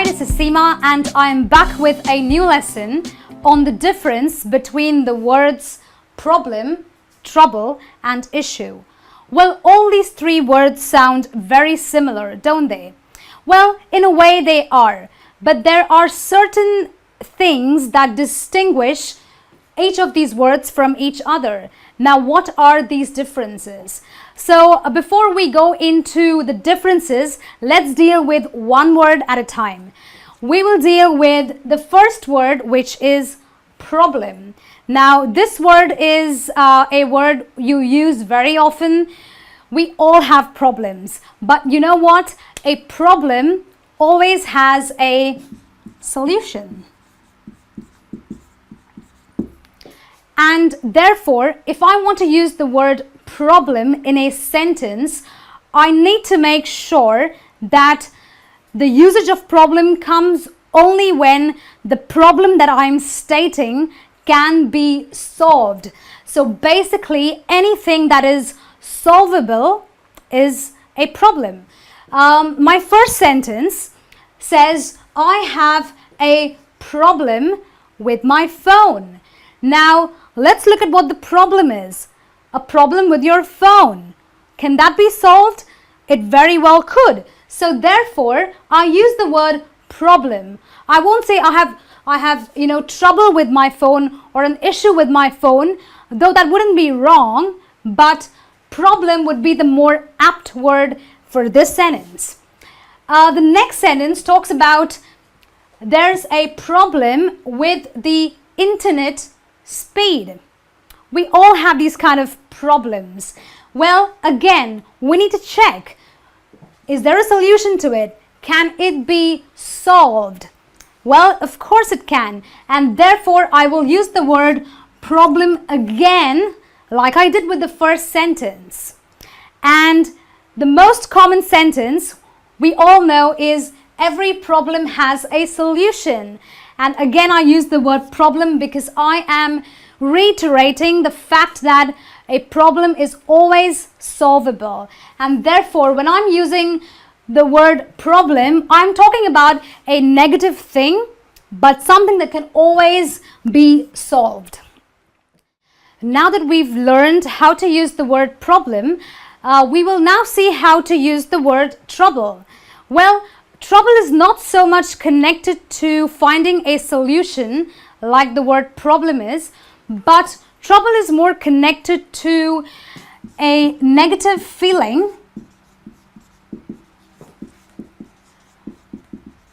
this is Seema and I am back with a new lesson on the difference between the words problem, trouble and issue. Well, all these three words sound very similar, don't they? Well, in a way they are, but there are certain things that distinguish each of these words from each other. Now, what are these differences? So, before we go into the differences, let's deal with one word at a time. We will deal with the first word, which is problem. Now, this word is a word you use very often. We all have problems, but you know what? A problem always has a solution. And therefore, if I want to use the word problem in a sentence, I need to make sure that the usage of problem comes only when the problem that I'm stating can be solved. So basically, anything that is solvable is a problem. My first sentence says, I have a problem with my phone. Now, let's look at what the problem is. A problem with your phone. Can that be solved? It very well could. So therefore, I use the word problem. I won't say I have trouble with my phone or an issue with my phone, though that wouldn't be wrong, but problem would be the more apt word for this sentence. The next sentence talks about there's a problem with the internet speed. We all have these kind of problems. Well, again, we need to check. Is there a solution to it? Can it be solved? Well, of course it can. And therefore, I will use the word problem again, like I did with the first sentence. And the most common sentence we all know is every problem has a solution. And again, I use the word problem because I am reiterating the fact that a problem is always solvable. And therefore, when I'm using the word problem, I'm talking about a negative thing, but something that can always be solved. Now that we've learned how to use the word problem, we will now see how to use the word trouble. Well, trouble is not so much connected to finding a solution like the word problem is, but trouble is more connected to a negative feeling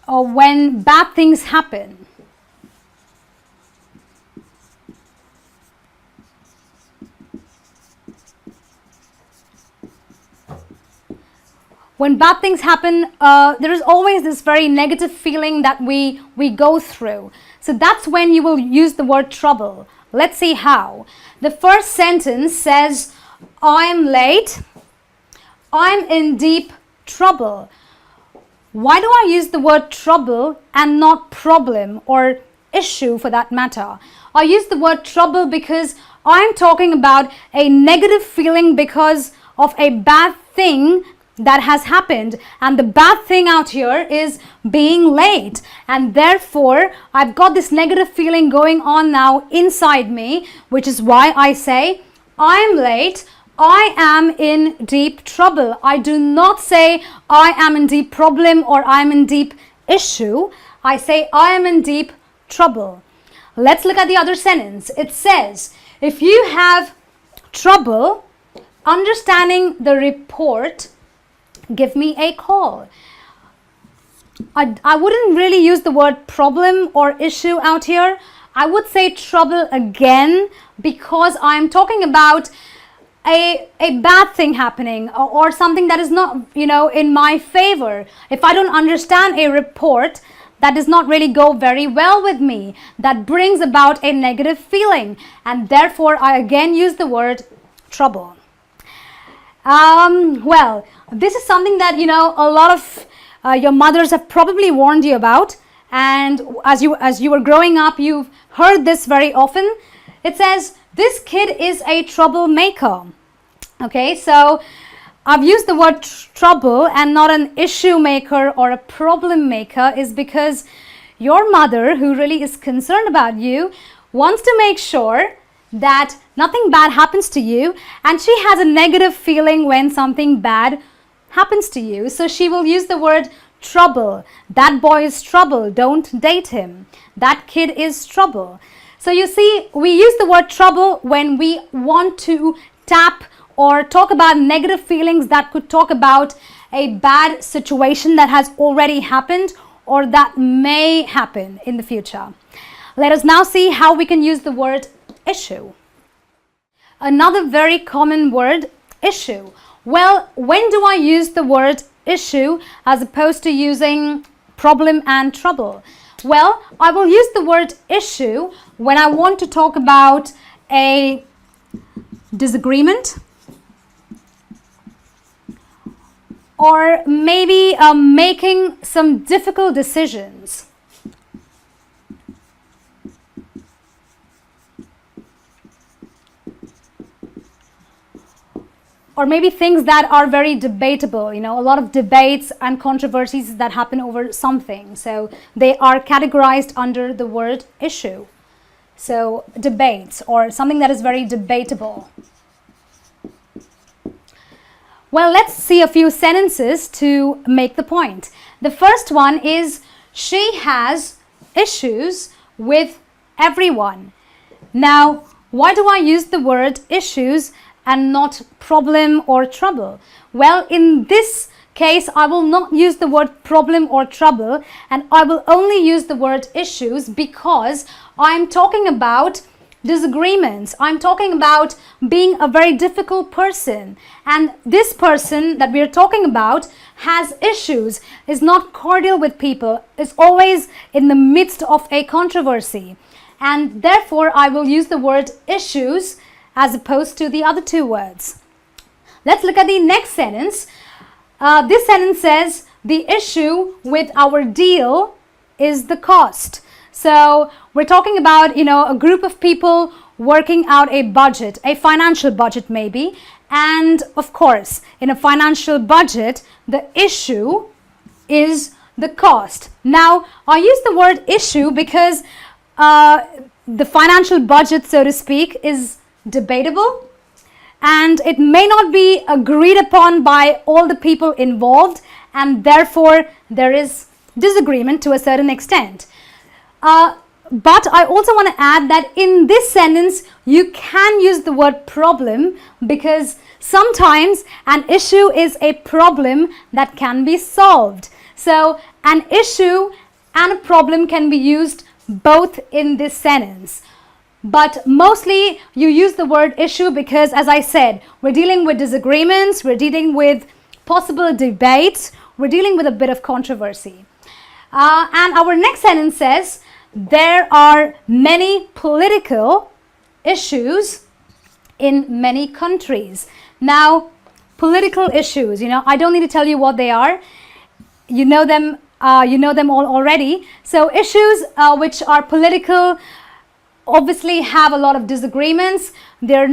or when bad things happen. When bad things happen, there is always this very negative feeling that we go through. So that's when you will use the word trouble. Let's see how. The first sentence says, I'm late. I'm in deep trouble. Why do I use the word trouble and not problem or issue for that matter? I use the word trouble because I'm talking about a negative feeling because of a bad thing that has happened, and the bad thing out here is being late, and therefore I've got this negative feeling going on now inside me, which is why I say I'm late, I am in deep trouble. I do not say I am in deep problem or I'm in deep issue. I say I am in deep trouble. Let's look at the other sentence. It says, if you have trouble understanding the report, give me a call. I wouldn't really use the word problem or issue out here. I would say trouble again because I'm talking about a bad thing happening or something that is not, in my favor. If I don't understand a report, that does not really go very well with me. That brings about a negative feeling, and therefore I again use the word trouble. Well, this is something that, a lot of your mothers have probably warned you about, and as you were growing up, you've heard this very often. It says, this kid is a troublemaker. Okay, so I've used the word trouble and not an issue maker or a problem maker is because your mother, who really is concerned about you, wants to make sure that nothing bad happens to you, and she has a negative feeling when something bad happens to you. So she will use the word trouble. That boy is trouble. Don't date him. That kid is trouble. So you see, we use the word trouble when we want to tap or talk about negative feelings that could talk about a bad situation that has already happened or that may happen in the future. Let us now see how we can use the word issue. Another very common word, issue. Well, when do I use the word issue as opposed to using problem and trouble? Well, I will use the word issue when I want to talk about a disagreement or maybe making some difficult decisions. Or maybe things that are very debatable, a lot of debates and controversies that happen over something. So they are categorized under the word issue. So debates or something that is very debatable. Well, let's see a few sentences to make the point. The first one is, she has issues with everyone. Now, why do I use the word issues and not problem or trouble? Well, in this case, I will not use the word problem or trouble, and I will only use the word issues because I'm talking about disagreements. I'm talking about being a very difficult person, and this person that we are talking about has issues, is not cordial with people, is always in the midst of a controversy, and therefore I will use the word issues as opposed to the other two words. Let's look at the next sentence. This sentence says, the issue with our deal is the cost. So we're talking about, a group of people working out a budget, a financial budget maybe. And of course, in a financial budget, the issue is the cost. Now, I use the word issue because the financial budget, so to speak, is debatable, and it may not be agreed upon by all the people involved, and therefore there is disagreement to a certain extent. But I also want to add that in this sentence you can use the word problem because sometimes an issue is a problem that can be solved. So an issue and a problem can be used both in this sentence. But mostly you use the word issue because, as I said, we're dealing with disagreements, we're dealing with possible debates, we're dealing with a bit of controversy. And our next sentence says, there are many political issues in many countries. Now, political issues, I don't need to tell you what they are. You know them all already. So issues which are political obviously have a lot of disagreements. They're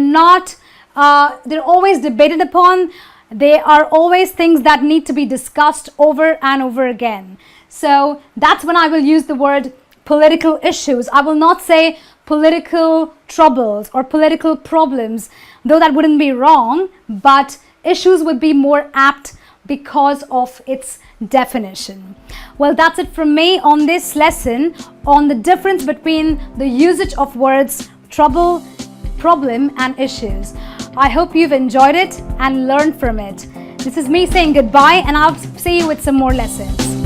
always debated upon. They are always things that need to be discussed over and over again. So that's when I will use the word political issues. I will not say political troubles or political problems, though that wouldn't be wrong, but issues would be more apt because of its definition. Well, that's it from me on this lesson on the difference between the usage of words trouble, problem and issues. I hope you've enjoyed it and learned from it. This is me saying goodbye, and I'll see you with some more lessons.